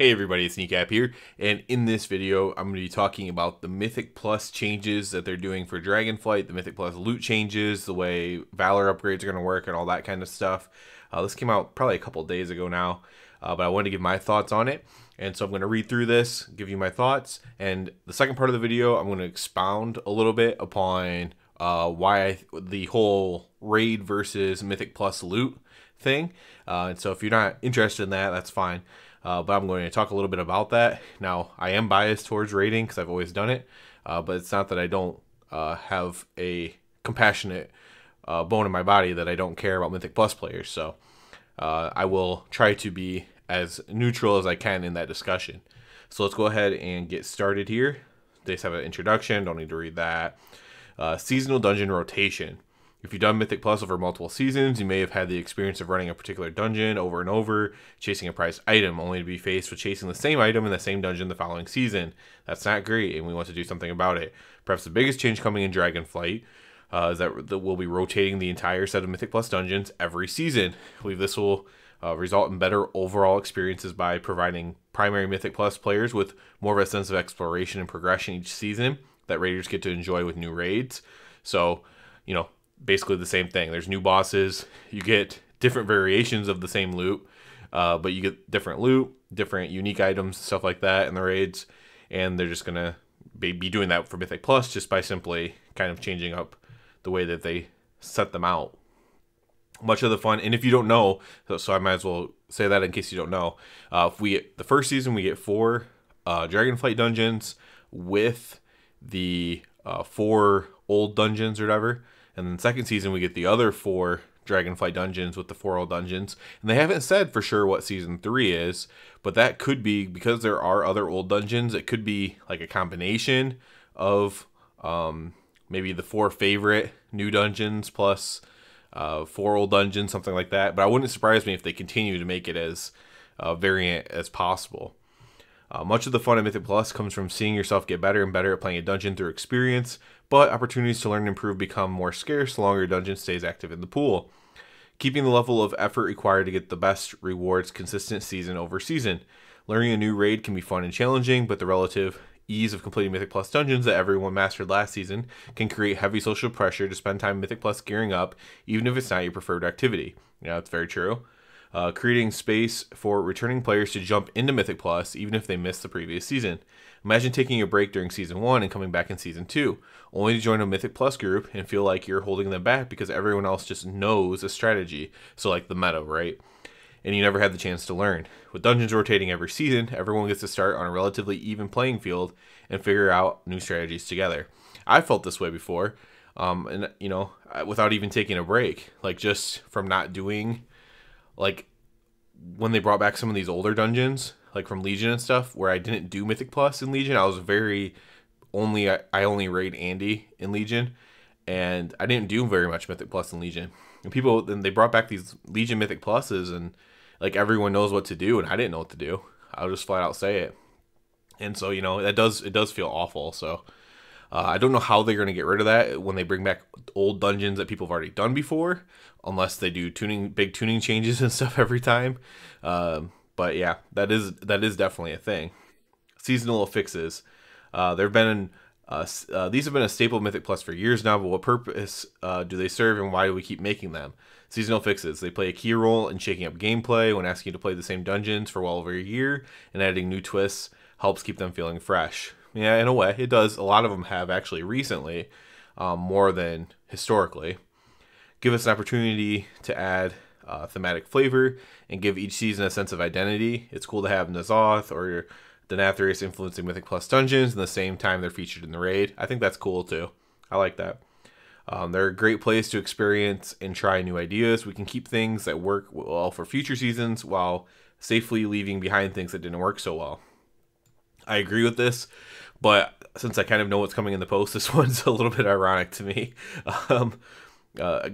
Hey everybody, it's Kneecap here, and in this video I'm going to be talking about the Mythic Plus changes that they're doing for Dragonflight, the Mythic Plus loot changes, the way Valor upgrades are going to work, and all that kind of stuff. This came out probably a couple days ago now, but I wanted to give my thoughts on it, and so I'm going to read through this, give you my thoughts, and the second part of the video I'm going to expound a little bit upon the whole raid versus Mythic Plus loot thing, and so if you're not interested in that, that's fine. But I'm going to talk a little bit about that. Now, I am biased towards raiding because I've always done it, but it's not that I don't have a compassionate bone in my body that I don't care about Mythic Plus players. So I will try to be as neutral as I can in that discussion. So let's go ahead and get started here. They just have an introduction, don't need to read that. Seasonal dungeon rotation. If you've done Mythic Plus over multiple seasons, you may have had the experience of running a particular dungeon over and over, chasing a prized item, only to be faced with chasing the same item in the same dungeon the following season. That's not great, and we want to do something about it. Perhaps the biggest change coming in Dragonflight is that we'll be rotating the entire set of Mythic Plus dungeons every season. I believe this will result in better overall experiences by providing primary Mythic Plus players with more of a sense of exploration and progression each season that raiders get to enjoy with new raids. So, basically the same thing. There's new bosses. You get different variations of the same loot, but you get different loot, different unique items, stuff like that in the raids. And they're just going to be doing that for Mythic Plus just by simply kind of changing up the way that they set them out. Much of the fun, and if you don't know, so I might as well say that in case you don't know, if we get the first season, we get 4 Dragonflight dungeons with the 4 old dungeons or whatever. And then second season, we get the other 4 Dragonflight dungeons with the 4 old dungeons. And they haven't said for sure what season 3 is, but that could be, because there are other old dungeons, it could be like a combination of maybe the 4 favorite new dungeons plus 4 old dungeons, something like that. But I wouldn't surprise me if they continue to make it as variant as possible. Much of the fun of Mythic Plus comes from seeing yourself get better and better at playing a dungeon through experience, but opportunities to learn and improve become more scarce the longer a dungeon stays active in the pool. Keeping the level of effort required to get the best rewards consistent season over season. Learning a new raid can be fun and challenging, but the relative ease of completing Mythic Plus dungeons that everyone mastered last season can create heavy social pressure to spend time Mythic Plus gearing up, even if it's not your preferred activity. Yeah, that's very true. Creating space for returning players to jump into Mythic Plus even if they missed the previous season. Imagine taking a break during Season 1 and coming back in Season 2, only to join a Mythic Plus group and feel like you're holding them back because everyone else just knows a strategy, so like the meta, right? And you never had the chance to learn. With dungeons rotating every season, everyone gets to start on a relatively even playing field and figure out new strategies together. I felt this way before, and without even taking a break, like just from not doing, like when they brought back some of these older dungeons, like from Legion and stuff, where I didn't do Mythic Plus in Legion. I was I only raid Andy in Legion, and I didn't do very much Mythic Plus in Legion. And then they brought back these Legion Mythic Pluses, and like everyone knows what to do, and I didn't know what to do. I'll just flat out say it. And so it does feel awful. So I don't know how they're going to get rid of that when they bring back old dungeons that people have already done before, unless they do big tuning changes and stuff every time. But yeah, that is definitely a thing. Seasonal fixes. These have been a staple of Mythic Plus for years now, but what purpose do they serve and why do we keep making them? Seasonal fixes. They play a key role in shaking up gameplay when asking you to play the same dungeons for well over a year, and adding new twists helps keep them feeling fresh. Yeah, in a way, it does. A lot of them have actually recently, more than historically. Give us an opportunity to add thematic flavor and give each season a sense of identity. It's cool to have N'Zoth or Denathrius influencing Mythic Plus dungeons and the same time they're featured in the raid. I think that's cool too. I like that. They're a great place to experience and try new ideas. We can keep things that work well for future seasons while safely leaving behind things that didn't work so well. I agree with this, but since I kind of know what's coming in the post, this one's a little bit ironic to me.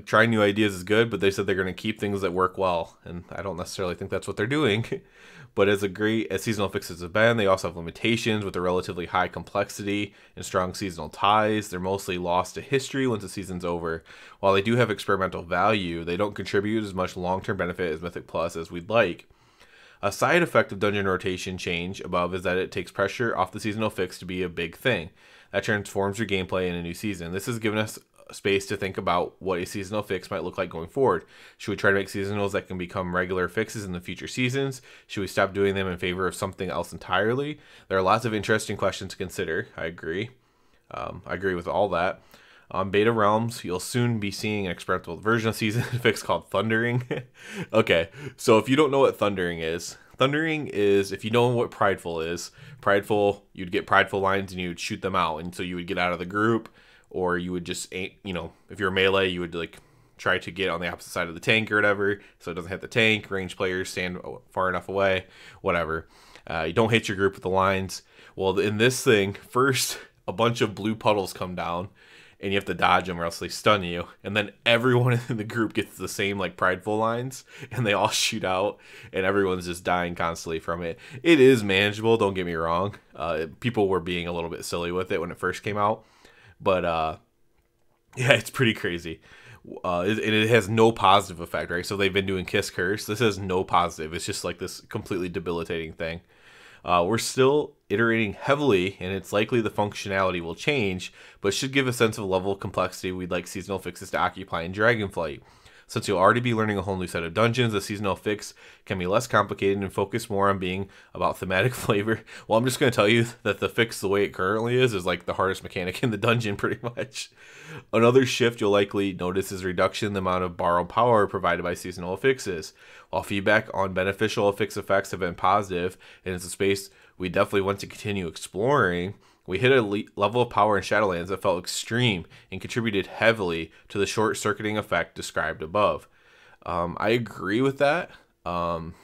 Trying new ideas is good, but they said they're going to keep things that work well, and I don't necessarily think that's what they're doing. But as seasonal fixes have been, they also have limitations with a relatively high complexity and strong seasonal ties. They're mostly lost to history once the season's over. While they do have experimental value, they don't contribute as much long-term benefit as Mythic Plus as we'd like. A side effect of dungeon rotation change above is that it takes pressure off the seasonal fix to be a big thing. That transforms your gameplay in a new season. This has given us space to think about what a seasonal fix might look like going forward. Should we try to make seasonals that can become regular fixes in the future seasons? Should we stop doing them in favor of something else entirely? There are lots of interesting questions to consider. I agree. I agree with all that. On Beta Realms, you'll soon be seeing an experimental version of season fix called Thundering. Okay, so if you don't know what Thundering is, if you know what Prideful is, Prideful, you'd get Prideful lines and you'd shoot them out, and so you would get out of the group, or you would just, you know, if you're melee, you would like try to get on the opposite side of the tank or whatever, so it doesn't hit the tank. Ranged players stand far enough away, whatever. You don't hit your group with the lines. Well, in this thing, first a bunch of blue puddles come down, and you have to dodge them or else they stun you. And then everyone in the group gets the same like Prideful lines, and they all shoot out, and everyone's just dying constantly from it. It is manageable, don't get me wrong. People were being a little bit silly with it when it first came out. But yeah, it's pretty crazy. It has no positive effect, right? So they've been doing Kiss Curse. This has no positive. It's just like this completely debilitating thing. We're still iterating heavily, and it's likely the functionality will change, but should give a sense of the level of complexity we'd like seasonal fixes to occupy in Dragonflight. Since you'll already be learning a whole new set of dungeons, the seasonal fix can be less complicated and focus more on being about thematic flavor. Well, I'm just going to tell you that the fix, the way it currently is like the hardest mechanic in the dungeon, pretty much. Another shift you'll likely notice is reduction in the amount of borrowed power provided by seasonal fixes. While feedback on beneficial fix effects have been positive, and it's a space we definitely want to continue exploring, we hit a level of power in Shadowlands that felt extreme and contributed heavily to the short-circuiting effect described above. I agree with that. The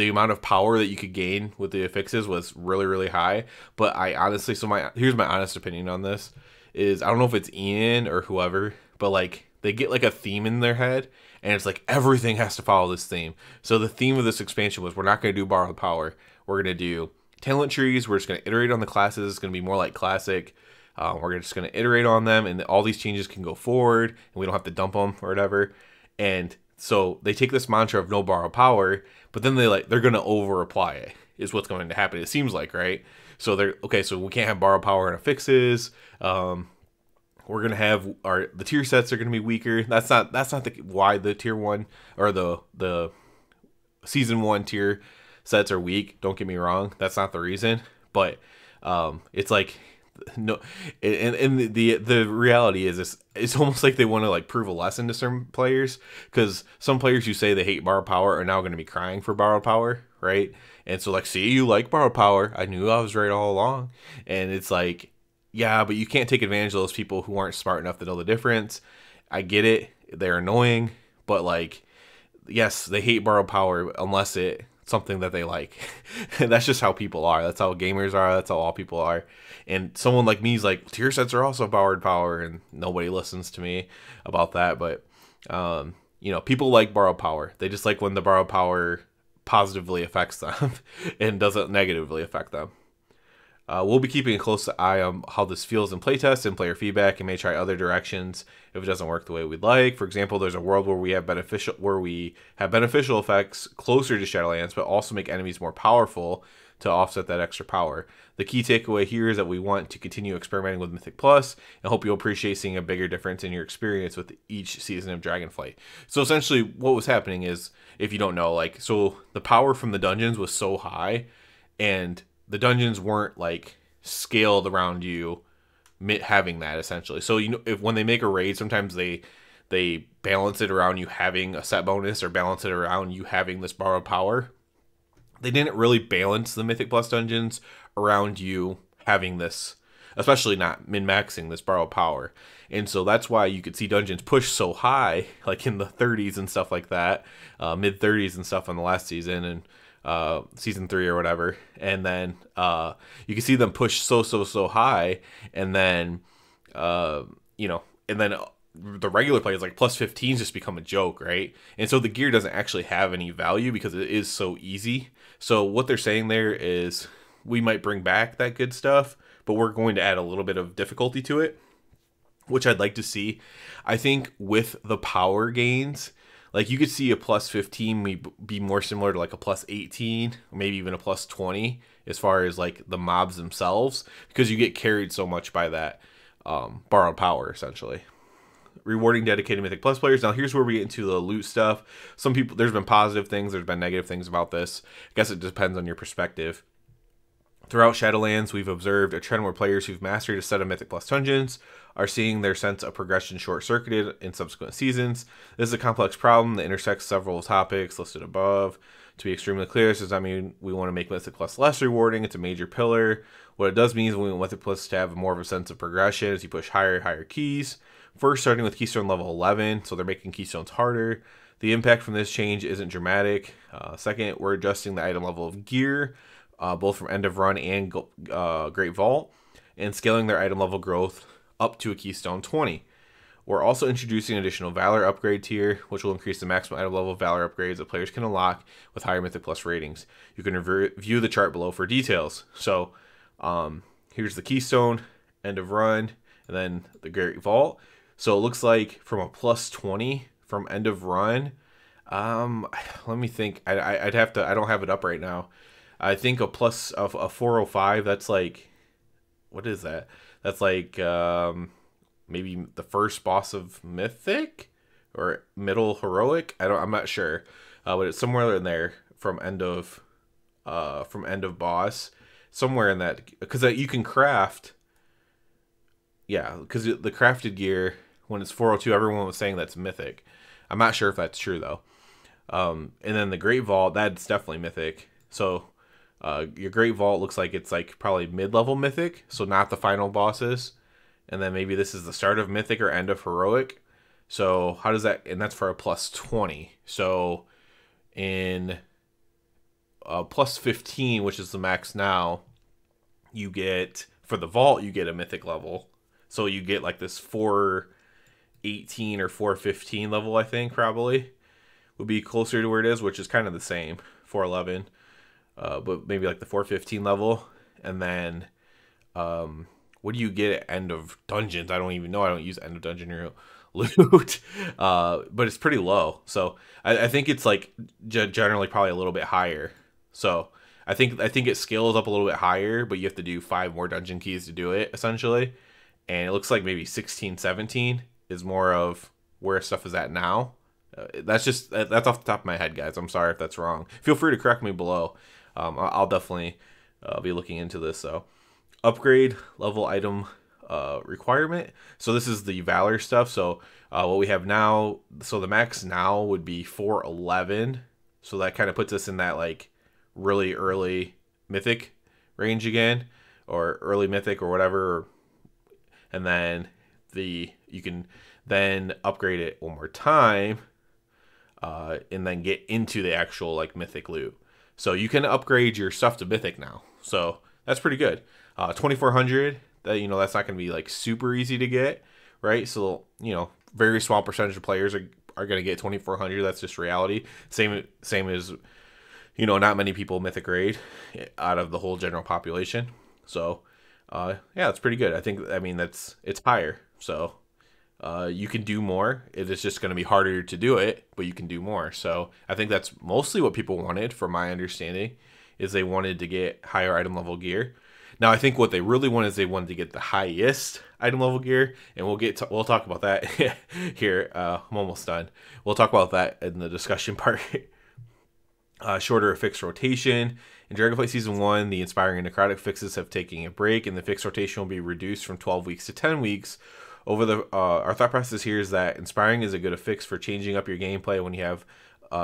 amount of power that you could gain with the affixes was really, really high. But I honestly, here's my honest opinion on this, is I don't know if it's Ian or whoever, but like they get like a theme in their head, and it's like everything has to follow this theme. So the theme of this expansion was, we're not going to do borrowed power. We're going to do talent trees. We're just going to iterate on the classes. It's going to be more like classic. We're just going to iterate on them, and all these changes can go forward, and we don't have to dump them or whatever. And so they take this mantra of no borrow power, but then they're going to over apply it, is what's going to happen. It seems like, right? So so we can't have borrow power in our fixes. We're gonna have the tier sets are gonna be weaker. That's not why the tier 1 or the season 1 tier sets are weak. Don't get me wrong, that's not the reason. But it's like, no, and the reality is it's almost like they want to like prove a lesson to some players, because some players who say they hate borrowed power are now going to be crying for borrowed power, right? And so like, see, you like borrowed power, I knew I was right all along. And it's like, yeah, but you can't take advantage of those people who aren't smart enough to know the difference. I get it, they're annoying, but like, yes, they hate borrowed power unless it's something that they like. And that's just how people are. That's how gamers are. That's how all people are. And someone like me is like, tier sets are also borrowed power, and nobody listens to me about that. But you know, people like borrowed power. They just like when the borrowed power positively affects them and doesn't negatively affect them. We'll be keeping a close eye on how this feels in playtests and player feedback, and may try other directions if it doesn't work the way we'd like. For example, there's a world where we have beneficial effects closer to Shadowlands, but also make enemies more powerful to offset that extra power. The key takeaway here is that we want to continue experimenting with Mythic Plus, and hope you'll appreciate seeing a bigger difference in your experience with each season of Dragonflight. So essentially what was happening is, if you don't know, like, so the power from the dungeons was so high, and the dungeons weren't like scaled around you having that, essentially. So, you know, when they make a raid, sometimes they balance it around you having a set bonus, or balance it around you having this borrowed power. They didn't really balance the Mythic Plus dungeons around you having this, especially not min-maxing this borrowed power. And so that's why you could see dungeons push so high, like in the 30s and stuff like that, mid 30s and stuff on the last season, and season 3 or whatever. And then you can see them push so high, and then you know, and then the regular players, like plus 15s just become a joke, right? And so the gear doesn't actually have any value because it is so easy. So what they're saying there is, we might bring back that good stuff, but we're going to add a little bit of difficulty to it, which I'd like to see. I think with the power gains, Like you could see a plus 15 be more similar to like a plus 18, or maybe even a plus 20 as far as like the mobs themselves, because you get carried so much by that borrowed power essentially. Rewarding dedicated Mythic Plus players. Now here's where we get into the loot stuff. Some people, there's been positive things, there's been negative things about this. I guess it depends on your perspective. Throughout Shadowlands, we've observed a trend where players who've mastered a set of Mythic Plus dungeons are seeing their sense of progression short-circuited in subsequent seasons. This is a complex problem that intersects several topics listed above. To be extremely clear, this does not mean we want to make Mythic Plus less rewarding. It's a major pillar. What it does mean is we want Mythic Plus to have more of a sense of progression as you push higher keys. First, starting with Keystone level 11, so they're making Keystones harder. The impact from this change isn't dramatic. Second, we're adjusting the item level of gear, both from End of Run and Great Vault, and scaling their item level growth up to a Keystone 20. We're also introducing an additional Valor upgrade tier, which will increase the maximum item level of Valor upgrades that players can unlock with higher Mythic Plus ratings. You can review the chart below for details. So here's the Keystone, End of Run, and then the Great Vault. So it looks like from a plus 20 from End of Run, let me think. I'd have to, I don't have it up right now. I think a plus of a 405, that's like, what is that? That's like maybe the first boss of Mythic or middle heroic. I'm not sure, but it's somewhere in there from end of boss, somewhere in that, because you can craft. Yeah, because the crafted gear, when it's 402, everyone was saying that's Mythic. I'm not sure if that's true, though. And then the Great Vault, that's definitely Mythic. So your Great Vault looks like it's like probably mid-level Mythic, so not the final bosses. And then maybe this is the start of Mythic or end of Heroic. So how does that... And that's for a plus 20. So in plus 15, which is the max now, you get... For the Vault, you get a Mythic level. So you get like this 418 or 415 level, I think, probably. Would be closer to where it is, which is kind of the same. 411. But maybe like the 415 level. And then, what do you get at end of dungeons? I don't even know. I don't use end of dungeon or loot. But it's pretty low. So I think it's like generally probably a little bit higher. So I think it scales up a little bit higher, but you have to do 5 more dungeon keys to do it, essentially. And it looks like maybe 16, 17 is more of where stuff is at now. That's off the top of my head, guys. I'm sorry if that's wrong. Feel free to correct me below. I'll definitely be looking into this. So, upgrade level item requirement. So this is the Valor stuff. So what we have now, so the max now would be 411. So that kind of puts us in that like really early Mythic range again, or early Mythic or whatever. And then you can then upgrade it one more time, and then get into the actual like Mythic loot. So you can upgrade your stuff to Mythic now. So that's pretty good. 2400. That's not going to be like super easy to get, right? So very small percentage of players are going to get 2400. That's just reality. Same as not many people Mythic raid out of the whole general population. So yeah, it's pretty good. It's higher. So you can do more. It is just going to be harder to do it, but you can do more. So I think that's mostly what people wanted, from my understanding, is they wanted to get higher item level gear. Now I think what they really want is they wanted to get the highest item level gear, and we'll talk about that here. I'm almost done. We'll talk about that in the discussion part. Shorter fixed rotation. In Dragonflight Season 1, the Inspiring and Necrotic fixes have taken a break, and the fixed rotation will be reduced from 12 weeks to 10 weeks. Our thought process here is that Inspiring is a good fix for changing up your gameplay when you have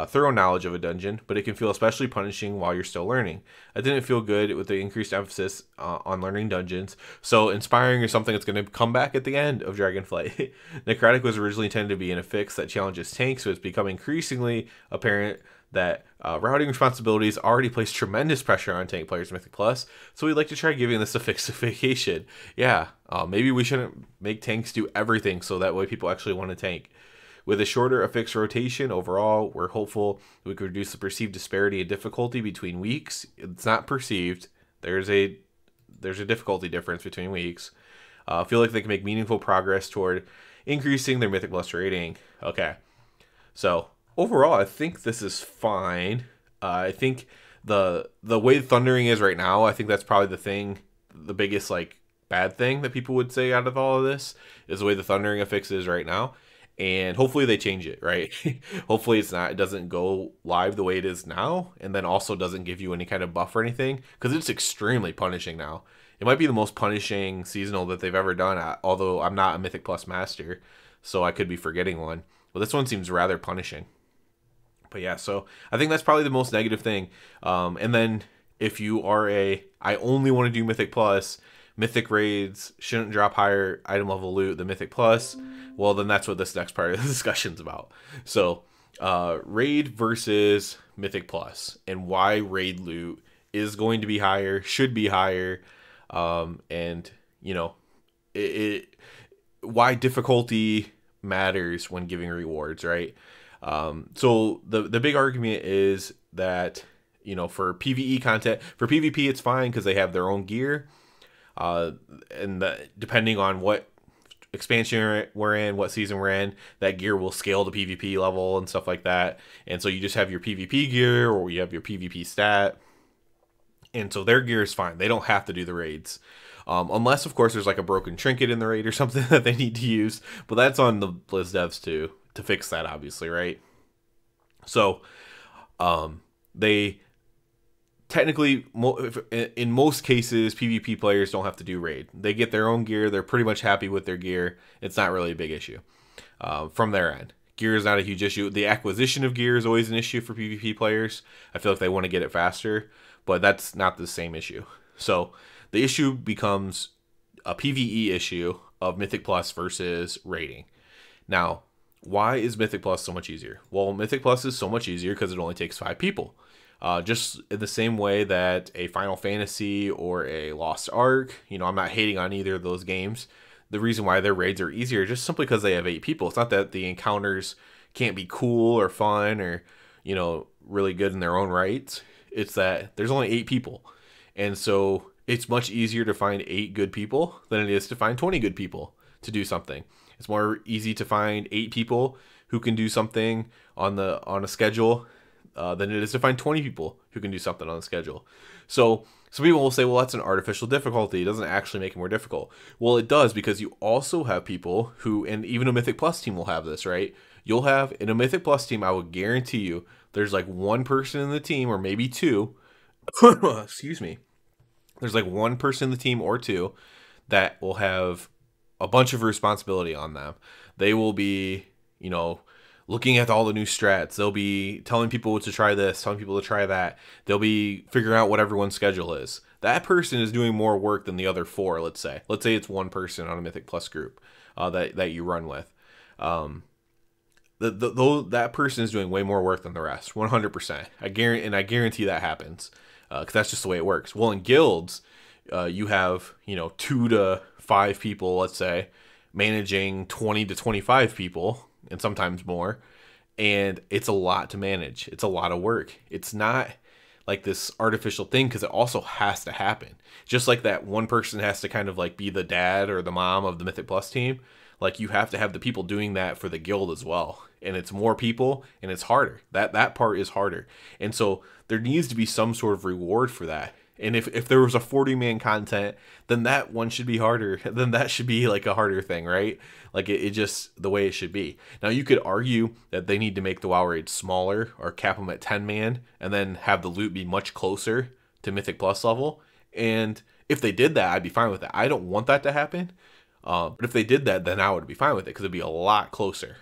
thorough knowledge of a dungeon, but it can feel especially punishing while you're still learning. I didn't feel good with the increased emphasis on learning dungeons, so Inspiring is something that's going to come back at the end of Dragonflight. Necrotic was originally intended to be in a fix that challenges tanks, so it's become increasingly apparent that routing responsibilities already place tremendous pressure on tank players in Mythic Plus, so we'd like to try giving this a fixification. Yeah, maybe we shouldn't make tanks do everything, so that way people actually want to tank. With a shorter fixed rotation, overall, we're hopeful we could reduce the perceived disparity in difficulty between weeks. It's not perceived. There's a difficulty difference between weeks. Feel like they can make meaningful progress toward increasing their Mythic Plus rating. Okay, so Overall, I think this is fine. I think the way thundering is right now, I think that's probably the biggest like bad thing that people would say out of all of this is the way the thundering affix is right now. And hopefully they change it, right? Hopefully it doesn't go live the way it is now, and then also doesn't give you any kind of buff or anything, because it's extremely punishing now. It might be the most punishing seasonal that they've ever done, although I'm not a Mythic Plus master, so I could be forgetting one. But this one seems rather punishing. But yeah, so I think that's probably the most negative thing. And then if you are I only want to do Mythic Plus, Mythic raids shouldn't drop higher item level loot than Mythic Plus, well, then that's what this next part of the discussion's about. So, raid versus Mythic Plus, and why raid loot is going to be higher, should be higher, and, you know, why difficulty matters when giving rewards, right? So the big argument is that, you know, for PvE content, for PvP it's fine because they have their own gear, and depending on what expansion we're in, what season we're in, that gear will scale to PvP level and stuff like that. And so you just have your PvP gear, or you have your PvP stat, and so their gear is fine. They don't have to do the raids. Unless, of course, there's like a broken trinket in the raid or something that they need to use. But that's on the Blizz devs to fix that, obviously, right? So, they technically, in most cases, PvP players don't have to do raid. They get their own gear. They're pretty much happy with their gear. It's not really a big issue from their end. Gear is not a huge issue. The acquisition of gear is always an issue for PvP players. I feel like they want to get it faster, but that's not the same issue. So the issue becomes a PvE issue of Mythic Plus versus raiding. Now, why is Mythic Plus so much easier? Well, Mythic Plus is so much easier because it only takes 5 people. Just in the same way that a Final Fantasy or a Lost Ark, you know, I'm not hating on either of those games. The reason why their raids are easier just simply because they have 8 people. It's not that the encounters can't be cool or fun or, you know, really good in their own rights. It's that there's only 8 people. And so it's much easier to find 8 good people than it is to find 20 good people to do something. It's more easy to find 8 people who can do something on a schedule than it is to find 20 people who can do something on the schedule. So some people will say, well, that's an artificial difficulty. It doesn't actually make it more difficult. Well, it does, because you also have people who, and even a Mythic Plus team will have this, right? You'll have, in a Mythic Plus team, I will guarantee you, there's like one person in the team, or maybe 2, excuse me. There's like one person in the team or 2 that will have a bunch of responsibility on them. They will be, you know, looking at all the new strats. They'll be telling people to try this, telling people to try that. They'll be figuring out what everyone's schedule is. That person is doing more work than the other 4, let's say. Let's say it's one person on a Mythic Plus group that you run with. That person is doing way more work than the rest, 100%. I guarantee that happens, because that's just the way it works. Well, in guilds, you have, you know, 2 to 5 people, let's say, managing 20 to 25 people, and sometimes more, and it's a lot to manage. It's a lot of work. It's not like this artificial thing, because it also has to happen. Just like that one person has to kind of like be the dad or the mom of the Mythic Plus team, like you have to have the people doing that for the guild as well. And it's more people, and it's harder. That part is harder. And so there needs to be some sort of reward for that. And if there was a 40-man content, then that one should be harder. Then that should be like a harder thing, right? Like it just the way it should be. Now you could argue that they need to make the WoW raid smaller or cap them at 10-man and then have the loot be much closer to Mythic Plus level. And if they did that, I'd be fine with it. I don't want that to happen. But if they did that, then I would be fine with it, because it'd be a lot closer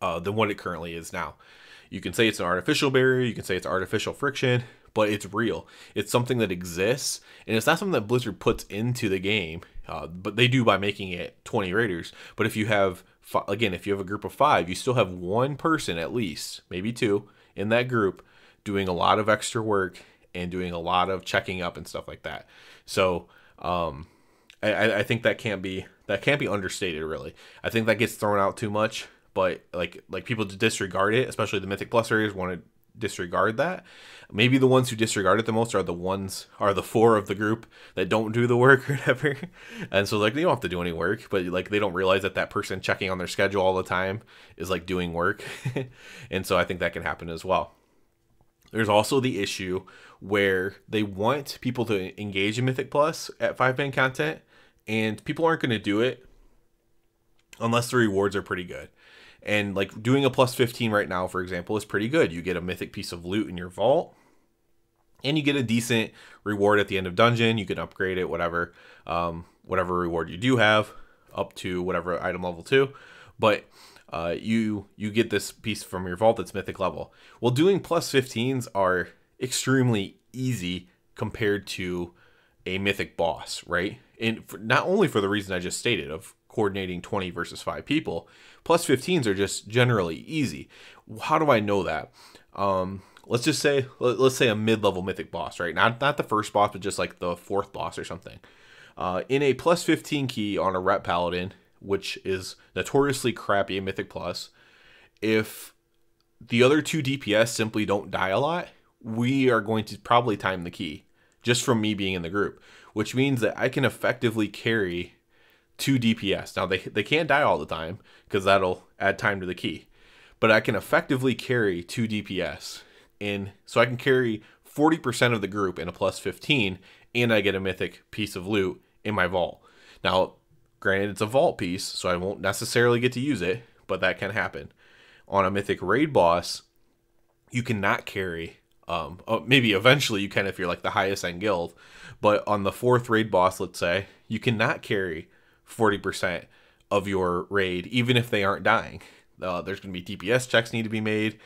than what it currently is now. You can say it's an artificial barrier. You can say it's artificial friction. But it's real. It's something that exists, and it's not something that Blizzard puts into the game, but they do by making it 20 raiders. But if you have, again, if you have a group of 5, you still have one person at least, maybe 2, in that group doing a lot of extra work and doing a lot of checking up and stuff like that. So I think that can't be understated, really. I think that gets thrown out too much, but like people disregard it, especially the Mythic Plus areas want to disregard that. Maybe the ones who disregard it the most are the four of the group that don't do the work or whatever. And so like they don't have to do any work, but like they don't realize that that person checking on their schedule all the time is like doing work. And so I think that can happen as well. There's also the issue where they want people to engage in Mythic Plus at 5-man content, and people aren't going to do it unless the rewards are pretty good. And like doing a plus 15 right now, for example, is pretty good. You get a mythic piece of loot in your vault, and you get a decent reward at the end of dungeon. You can upgrade it, whatever reward you do have, up to whatever item level 2. But you get this piece from your vault that's mythic level. Well, doing plus 15s are extremely easy compared to a mythic boss, right? And not only for the reason I just stated of coordinating 20 versus 5 people, plus 15s are just generally easy. How do I know that? Let's say a mid-level mythic boss, right? Not the first boss, but just like the 4th boss or something. In a plus 15 key on a rep paladin, which is notoriously crappy in Mythic Plus, if the other 2 DPS simply don't die a lot, we are going to probably time the key, just from me being in the group, which means that I can effectively carry 2 DPS. Now, they can't die all the time, because that'll add time to the key, but I can effectively carry 2 DPS, so I can carry 40% of the group in a plus 15, and I get a mythic piece of loot in my vault. Now, granted, it's a vault piece, so I won't necessarily get to use it, but that can happen. On a mythic raid boss, you cannot carry, maybe eventually you can if you're like the highest end guild, but on the 4th raid boss, let's say, you cannot carry 40% of your raid, even if they aren't dying. There's going to be DPS checks need to be made.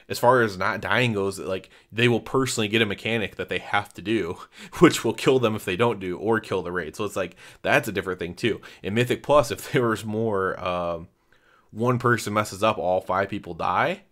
As far as not dying goes, like they will personally get a mechanic that they have to do, which will kill them if they don't do, or kill the raid. So it's like, that's a different thing too. In Mythic Plus, if there was more, one person messes up, all 5 people die,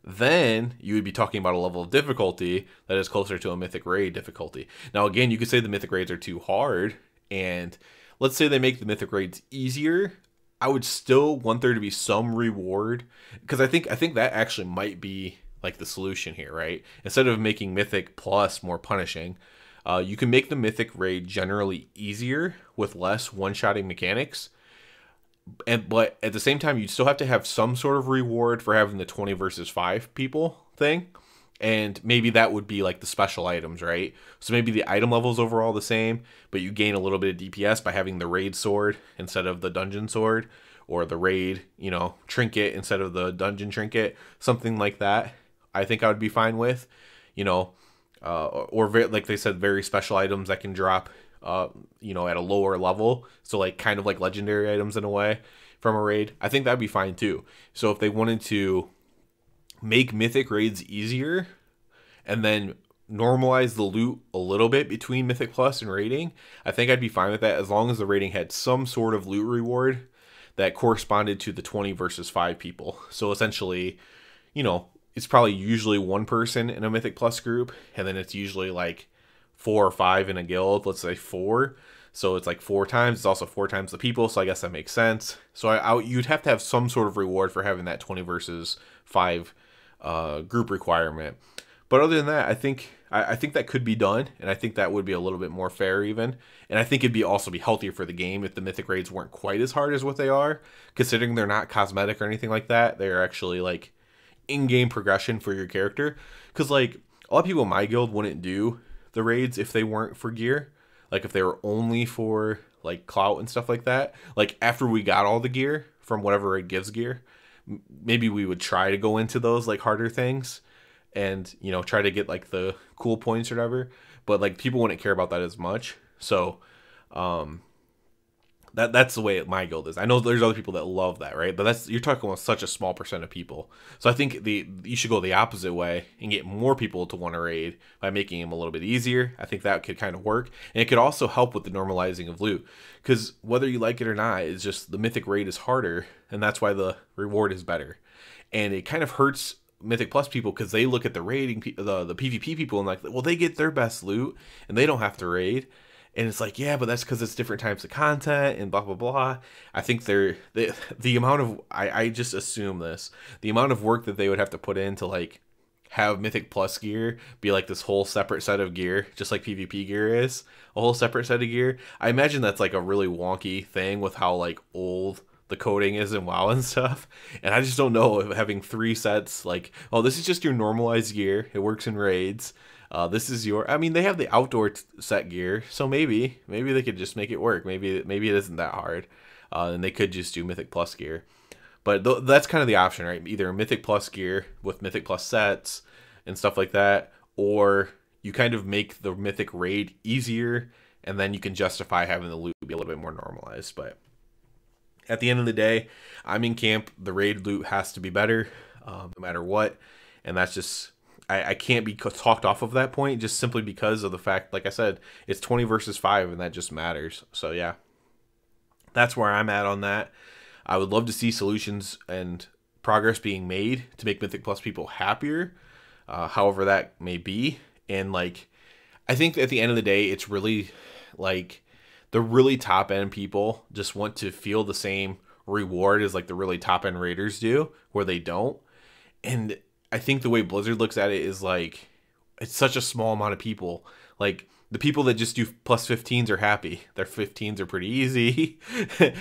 then you would be talking about a level of difficulty that is closer to a Mythic Raid difficulty. Now again, you could say the Mythic Raids are too hard, and let's say they make the Mythic Raids easier. I would still want there to be some reward, because I think that actually might be like the solution here, right? Instead of making Mythic Plus more punishing, you can make the Mythic Raid generally easier with less one-shotting mechanics. But at the same time, you still have to have some sort of reward for having the 20 versus 5 people thing. And maybe that would be like the special items, right? So maybe the item level is overall the same, but you gain a little bit of DPS by having the raid sword instead of the dungeon sword, or the raid, trinket instead of the dungeon trinket, something like that. I think I would be fine with, or like they said, very special items that can drop, at a lower level. So like kind of like legendary items in a way from a raid. I think that'd be fine too. So if they wanted to make Mythic Raids easier and then normalize the loot a little bit between Mythic Plus and raiding, I think I'd be fine with that, as long as the raiding had some sort of loot reward that corresponded to the 20 versus 5 people. So essentially, it's probably usually 1 person in a Mythic Plus group, and then it's usually like 4 or 5 in a guild, let's say 4. So it's like 4 times, it's also 4 times the people, so I guess that makes sense. So you'd have to have some sort of reward for having that 20 versus 5 group requirement. But other than that, I think that could be done, and I think that would be a little bit more fair even. And I think it'd also be healthier for the game if the Mythic Raids weren't quite as hard as what they are, considering they're not cosmetic or anything like that. They're actually like in-game progression for your character. Because like a lot of people in my guild wouldn't do the raids if they weren't for gear. Like if they were only for like clout and stuff like that. Like after we got all the gear from whatever raid gives gear, maybe we would try to go into those like harder things and try to get like the cool points or whatever. But like people wouldn't care about that as much. So that's the way my guild is. I know there's other people that love that, right? But you're talking about such a small percent of people. So I think you should go the opposite way and get more people to want to raid by making them a little bit easier. I think that could kind of work. And it could also help with the normalizing of loot. Because whether you like it or not, it's just the Mythic Raid is harder, and that's why the reward is better. And it kind of hurts Mythic Plus people because they look at the raiding, the PvP people, and like, well, they get their best loot and they don't have to raid. And it's like, yeah, but that's because it's different types of content and blah, blah, blah. I think the amount of, I just assume this, the amount of work that they would have to put into like have Mythic Plus gear be like this whole separate set of gear, just like PvP gear is a whole separate set of gear. I imagine that's like a really wonky thing with how like old the coding is in WoW and stuff. And I just don't know if having 3 sets, like, oh, this is just your normalized gear. It works in raids. This is your, I mean, they have the outdoor set gear, so maybe they could just make it work. Maybe it isn't that hard. And they could just do Mythic Plus gear. But that's kind of the option, right? Either Mythic Plus gear with Mythic Plus sets and stuff like that, or you kind of make the Mythic raid easier, and then you can justify having the loot be a little bit more normalized. But at the end of the day, I'm in camp. The raid loot has to be better, no matter what. And that's just, I can't be talked off of that point just simply because of the fact, like I said, it's 20 versus 5, and that just matters. So yeah, that's where I'm at on that. I would love to see solutions and progress being made to make Mythic Plus people happier, however that may be. And like, I think at the end of the day, it's really like the really top end people just want to feel the same reward as like the really top end raiders do, where they don't. And I think the way Blizzard looks at it is like, it's such a small amount of people. Like, the people that just do plus 15s are happy. Their 15s are pretty easy.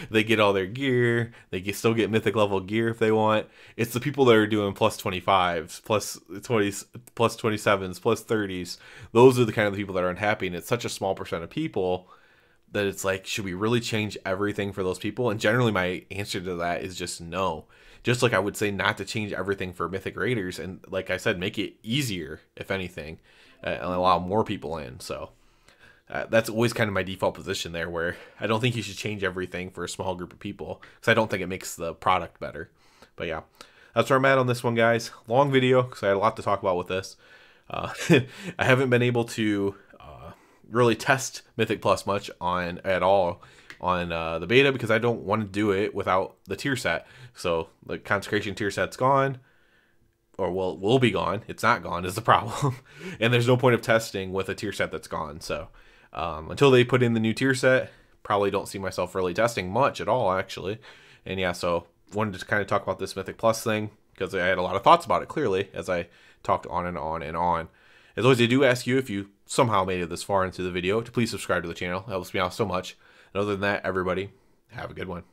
They get all their gear. They still get mythic level gear if they want. It's the people that are doing plus 25s, plus 20s, plus 27s, plus 30s. Those are the kind of the people that are unhappy. And it's such a small percent of people that it's like, should we really change everything for those people? And generally my answer to that is just no. Just like I would say not to change everything for Mythic Raiders. And like I said, make it easier, if anything, and allow more people in. So that's always kind of my default position there, where I don't think you should change everything for a small group of people, because I don't think it makes the product better. But yeah, that's where I'm at on this one, guys. Long video, because I had a lot to talk about with this. I haven't been able to really test Mythic Plus much at all on the beta, because I don't want to do it without the tier set. So the consecration tier set's gone, or will be gone. It's not gone is the problem. And there's no point of testing with a tier set that's gone. So until they put in the new tier set, probably don't see myself really testing much at all, actually. And yeah, so wanted to kind of talk about this Mythic Plus thing, because I had a lot of thoughts about it, clearly, as I talked on and on and on. As always, I do ask you, if you somehow made it this far into the video, to please subscribe to the channel. It helps me out so much. And other than that, everybody, have a good one.